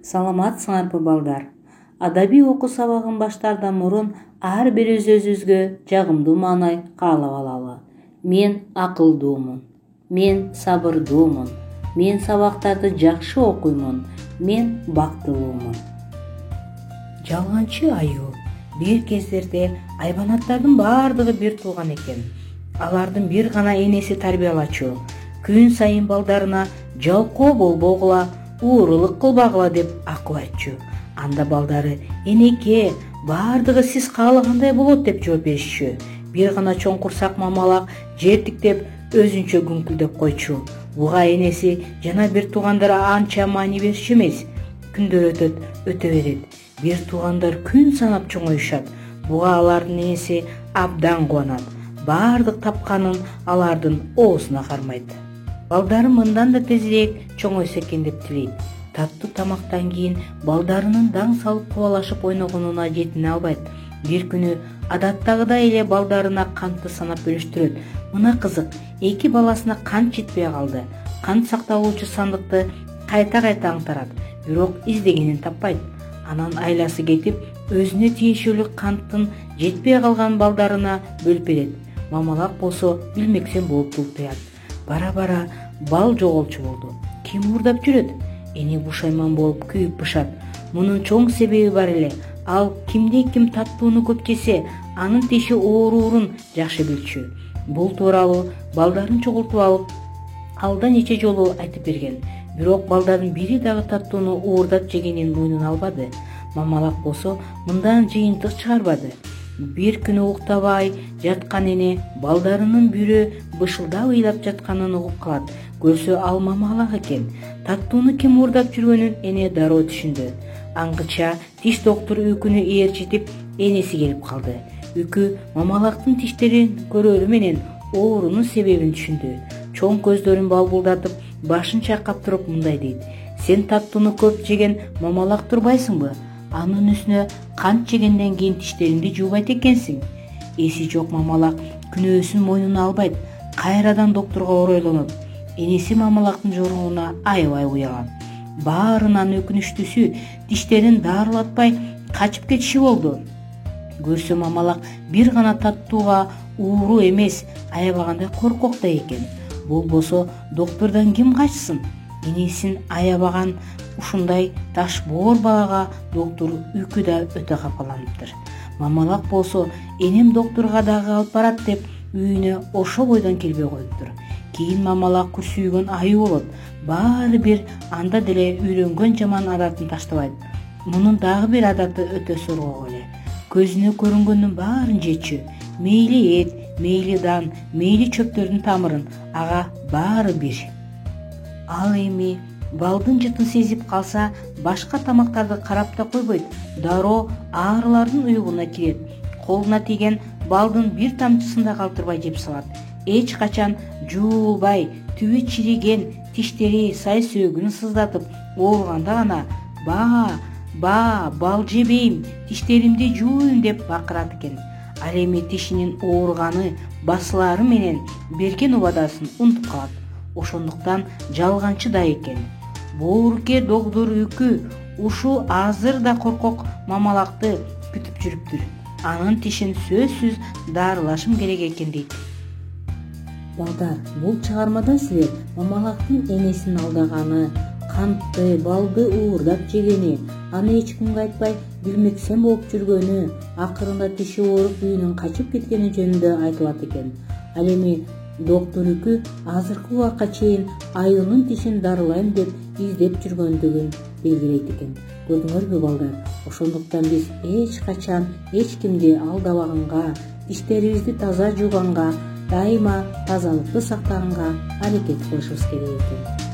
Саламатсыңарбы балдар? Адабий окуу сабагын баштаардан мурун ар бирибиз өзүбүзгө жагымдуу маанай каалап алалы. Мен акылдуумун. Мен сабырдуумун. Мен сабактарды жакшы окуймун. Мен бактылуумун. Жалганчы аюу. Бир кездерде айбанаттардын баардыгы бир тууган экен. Алардын бир гана энеси тарбиялачу. Күн сайын балдарына жалкоо болбогула, уурулук кылбагыла деп акыл айтчу. Анда балдары: "Энеке, баардыгы сиз каалагандай болот" деп жооп беришчү. Бир гана чоң курсак мамалак жер тиктеп өзүнчө күңкүлдөп койчу. Буга энеси жана бир туугандары анча маани беришчү эмес. Күндөр өтө берет. Бир туугандар күн санап чоңоюшат. Буга алардын энеси абдан кубанат. Баардык тапканын алардын оозуна кармайт. Балдары мындан да тезирээк чоңойсо экен деп тилейт. Таттуу тамактан кийин балдарынын даң салып кубалашып ойногонуна жетине албайт. Бир күнү адаттагыдай эле балдарына кантты санап бөлүштүрөт. Мына кызык, эки баласына кант жетпей калды. Кант сакталуучу сандыкты кайта аңтарат, бирок издегенин таппайт. Анан айласы кетип, өзүнө тиешелүү канттын жетпей калган балдарына бөлүп берет. Мамалак болсо билмексен болуп тултуят. Бара-бара бал жоголчу болду. Ким уурдап жүрөт? Эне бушайман болуп күйүп бышат. Мунун чоң себеби бар эле. Ал кимде ким таттууну көп жесе, анын тиши ооруурун жакшы билчү. Бул тууралуу балдарын чогултуп алып, алда нече жолу айтып берген. Бирок балдардын бири дагы таттууну уурдап жегенин мойнуна албады. Мамалак болсо мындан жыйынтык чыгарбады. Бир күнү уктабай жаткан эне балдарынын бирөө бышылдап ыйлап жатканын угуп калат. Көрсө ал мамалак экен. Таттууну ким уурдап жүргөнүн эне дароо түшүндү. Аңгыча тиш доктуру Үкүнү ээрчитип, энеси келип калды. Үкү мамалактын тиштерин көрөрү менен оорунун себебин түшүндү. Чоң көздөрүн балбулдатып, башын чайкап туруп мындай дейт: "Сен таттууну көп жеген мамалак турбайсыңбы? Анын үстүнө кант жегенден кийин тиштериңди жуубайт экенсиң." Эси жок мамалак күнөөсүн мойнуна албайт. Кайрадан доктурга оройлонот. Энеси мамалактын жоругуна аябай уяган. Баарынан өкүнүчтүүсү тиштерин дарылатпай качып кетиши болду. Көрсө мамалак бир гана таттууга ууруу эмес, аябагандай коркок да экен. Бул болсо доктурдан ким качсын? Энесин аябаган ушундай таш боор балага доктур Үкү да өтө капаланыптыр. Мамалак болсо энем доктурга дагы алып барат деп үйүнө ошо бойдон келбей коюптур. Кийин мамалак күрсүйгөн аюу болот. Баары бир анда деле үйрөнгөн жаман адатын таштабайт. Мунун дагы бир адаты өтө соргоо эле. Көзүнө көрүнгөндүн баарын жечү. Мейли эт, мейли дан, мейли чөптөрдүн тамырын, ага баары бир. Ал эми балдын жытын сезип калса, башка тамактарды карап да койбойт. Дароо аарылардын уюгуна кирет. Колуна тийген балдын бир тамчысын да калтырбай жеп салат. Эч качан жуулбай, түбү чириген, тиштери сай сөөгүн сыздатып ооруганда гана бал жебейм, тиштеримди жууйм деп бакырат экен. Ал эми тишинин ооруганы, басылары менен берген убадасын унутуп калат. Ошондуктан жалганчы да экен. Боорукер доктур Үкү ушул азыр да коркок мамалакты күтүп жүрүптүр. Анын тишин сөзсүз дарылашым керек экен дейт. Балдар, бул чыгармада силер мамалактын энесин алдаганы, кантты, балды уурдап жегени, аны эч кимге айтпай билмексен болуп жүргөнү, акырында тиши ооруп үйүнөн качып кеткени жөнүндө айтылат экен. Ал эми доктур Үкү азыркы убакка чейин аюунун тишин дарылайм деп издеп жүргөндүгүн белгилейт экен. Көрдүңөрбү балдар? Ошондуктан биз эч качан эч кимди алдабаганга, тиштерибизди таза жууганга, дайыма тазалыкты сактаганга аракет кылышыбыз керек экен.